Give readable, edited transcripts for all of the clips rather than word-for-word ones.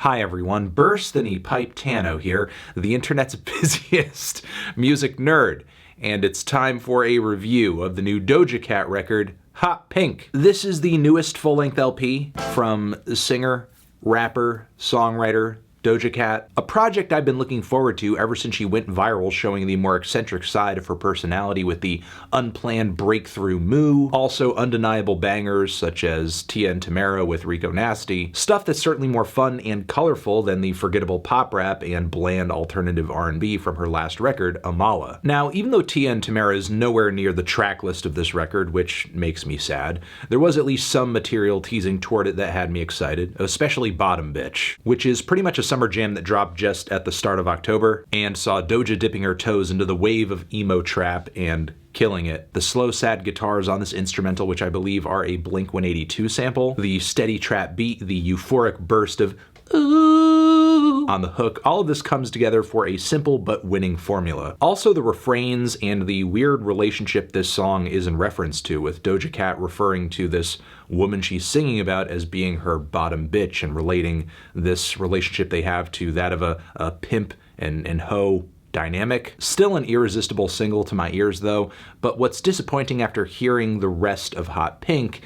Hi everyone, Burstany Pipe Tano here, the internet's busiest music nerd, and it's time for a review of the new Doja Cat record, Hot Pink. This is the newest full-length LP from singer, rapper, songwriter, Doja Cat, a project I've been looking forward to ever since she went viral, showing the more eccentric side of her personality with the unplanned breakthrough moo, also undeniable bangers such as Tia and Tamara with Rico Nasty, stuff that's certainly more fun and colorful than the forgettable pop rap and bland alternative R&B from her last record, Amala. Now, even though Tia and Tamara is nowhere near the track list of this record, which makes me sad, there was at least some material teasing toward it that had me excited, especially Bottom Bitch, which is pretty much a summer jam that dropped just at the start of October and saw Doja dipping her toes into the wave of emo trap and killing it. The slow, sad guitars on this instrumental, which I believe are a Blink-182 sample, the steady trap beat, the euphoric burst of ooh on the hook, all of this comes together for a simple but winning formula. Also, the refrains and the weird relationship this song is in reference to, with Doja Cat referring to this woman she's singing about as being her bottom bitch and relating this relationship they have to that of a pimp and hoe dynamic. Still an irresistible single to my ears though, but what's disappointing after hearing the rest of Hot Pink,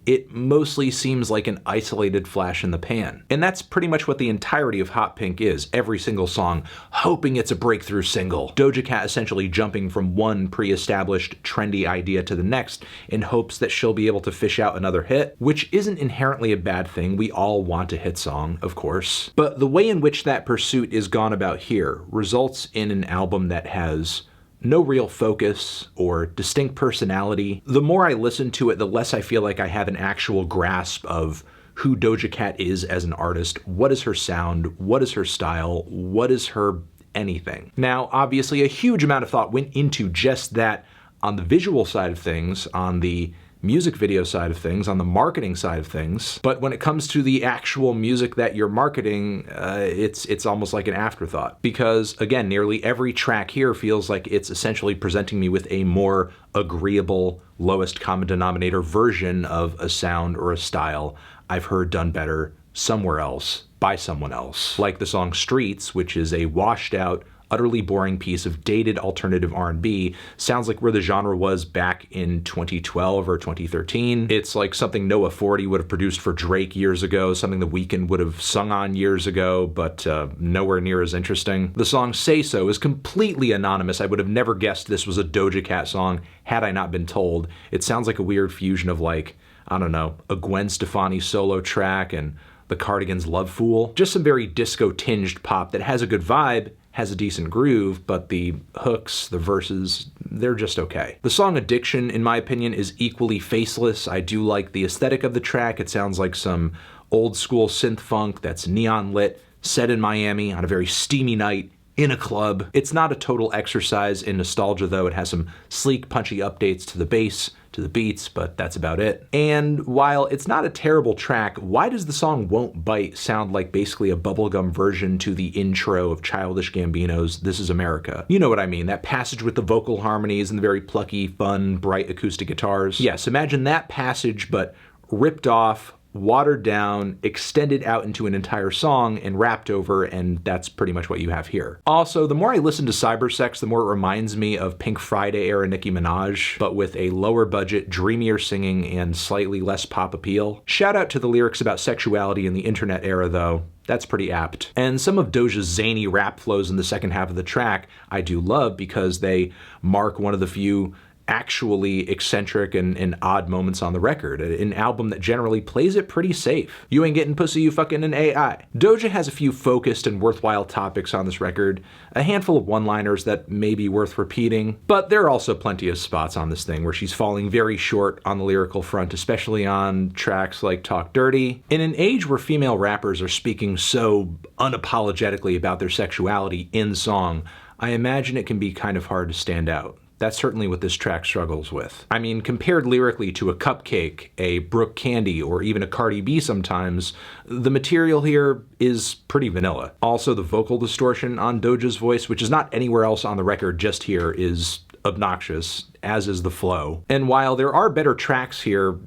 it mostly seems like an isolated flash in the pan. And that's pretty much what the entirety of Hot Pink is, every single song, hoping it's a breakthrough single. Doja Cat essentially jumping from one pre-established trendy idea to the next in hopes that she'll be able to fish out another hit, which isn't inherently a bad thing. We all want a hit song, of course. But the way in which that pursuit is gone about here results in an album that has no real focus or distinct personality. The more I listen to it, the less I feel like I have an actual grasp of who Doja Cat is as an artist. What is her sound? What is her style? What is her anything? Now, obviously, a huge amount of thought went into just that on the visual side of things, on the music video side of things, on the marketing side of things. But when it comes to the actual music that you're marketing, it's almost like an afterthought. Because again, nearly every track here feels like it's essentially presenting me with a more agreeable, lowest common denominator version of a sound or a style I've heard done better somewhere else by someone else. Like the song Streets, which is a washed out, utterly boring piece of dated alternative R&B, sounds like where the genre was back in 2012 or 2013. It's like something Noah 40 would have produced for Drake years ago, something The Weeknd would have sung on years ago, but nowhere near as interesting. The song Say So is completely anonymous. I would have never guessed this was a Doja Cat song had I not been told. It sounds like a weird fusion of, like, I don't know, a Gwen Stefani solo track and the Cardigans' Love Fool. Just some very disco-tinged pop that has a good vibe, has a decent groove, but the hooks, the verses, they're just okay. The song Addiction, in my opinion, is equally faceless. I do like the aesthetic of the track. It sounds like some old school synth funk that's neon lit, set in Miami on a very steamy night in a club. It's not a total exercise in nostalgia though. It has some sleek, punchy updates to the bass, to the beats, but that's about it. And while it's not a terrible track, why does the song Won't Bite sound like basically a bubblegum version to the intro of Childish Gambino's This Is America? You know what I mean, that passage with the vocal harmonies and the very plucky, fun, bright acoustic guitars. Yes, imagine that passage, but ripped off, watered down, extended out into an entire song, and rapped over, and that's pretty much what you have here. Also, the more I listen to Cybersex, the more it reminds me of Pink Friday era Nicki Minaj, but with a lower budget, dreamier singing, and slightly less pop appeal. Shout out to the lyrics about sexuality in the internet era though. That's pretty apt. And some of Doja's zany rap flows in the second half of the track I do love because they mark one of the few actually eccentric and odd moments on the record, an album that generally plays it pretty safe. You ain't getting pussy, you fucking an AI. Doja has a few focused and worthwhile topics on this record, a handful of one-liners that may be worth repeating, but there are also plenty of spots on this thing where she's falling very short on the lyrical front, especially on tracks like Talk Dirty. In an age where female rappers are speaking so unapologetically about their sexuality in song, I imagine it can be kind of hard to stand out. That's certainly what this track struggles with. I mean, compared lyrically to a Cupcake, a Brooke Candy, or even a Cardi B sometimes, the material here is pretty vanilla. Also, the vocal distortion on Doja's voice, which is not anywhere else on the record, just here, is obnoxious. as is the flow. And while there are better tracks here,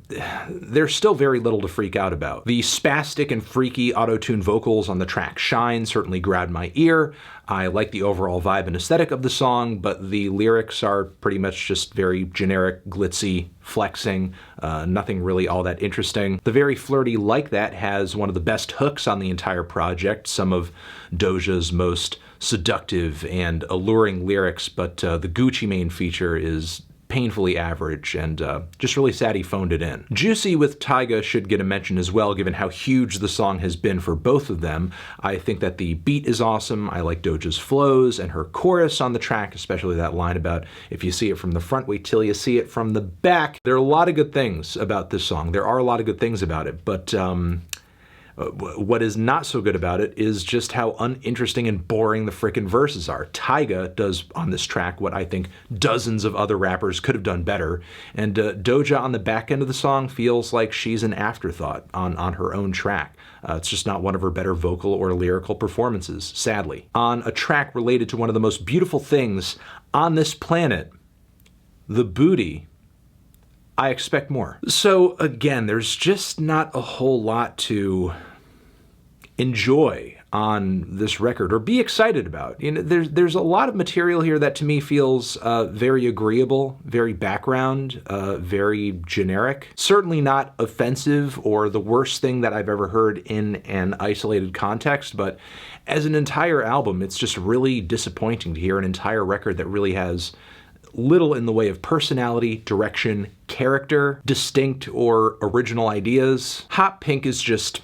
there's still very little to freak out about. The spastic and freaky auto-tune vocals on the track Shine certainly grabbed my ear. I like the overall vibe and aesthetic of the song, but the lyrics are pretty much just very generic, glitzy, flexing, nothing really all that interesting. The Very Flirty Like That has one of the best hooks on the entire project, some of Doja's most seductive and alluring lyrics, but the Gucci Mane feature is painfully average, and just really sad he phoned it in. Juicy with Tyga should get a mention as well, given how huge the song has been for both of them. I think that the beat is awesome. I like Doja's flows and her chorus on the track, especially that line about if you see it from the front, wait till you see it from the back. There are a lot of good things about this song. There are a lot of good things about it, but what is not so good about it is just how uninteresting and boring the frickin' verses are. Tyga does on this track what I think dozens of other rappers could have done better, and Doja on the back end of the song feels like she's an afterthought on her own track. It's just not one of her better vocal or lyrical performances, sadly. On a track related to one of the most beautiful things on this planet, the booty, I expect more. So again, there's just not a whole lot to enjoy on this record or be excited about. You know, there's a lot of material here that to me feels very agreeable, very background, very generic. Certainly not offensive or the worst thing that I've ever heard in an isolated context, but as an entire album, it's just really disappointing to hear an entire record that really has little in the way of personality, direction, character, distinct or original ideas. Hot Pink is just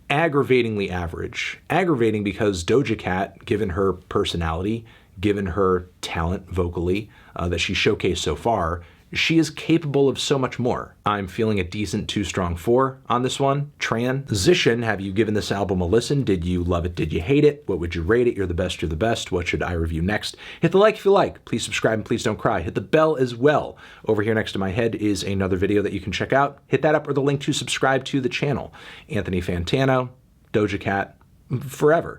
aggravatingly average. Aggravating because Doja Cat, given her personality, given her talent vocally that she showcased so far, she is capable of so much more. I'm feeling a decent 2 strong 4 on this one. Transition, have you given this album a listen? Did you love it? Did you hate it? What would you rate it? You're the best, you're the best. What should I review next? Hit the like if you like. Please subscribe and please don't cry. Hit the bell as well. Over here next to my head is another video that you can check out. Hit that up or the link to subscribe to the channel. Anthony Fantano, Doja Cat, forever.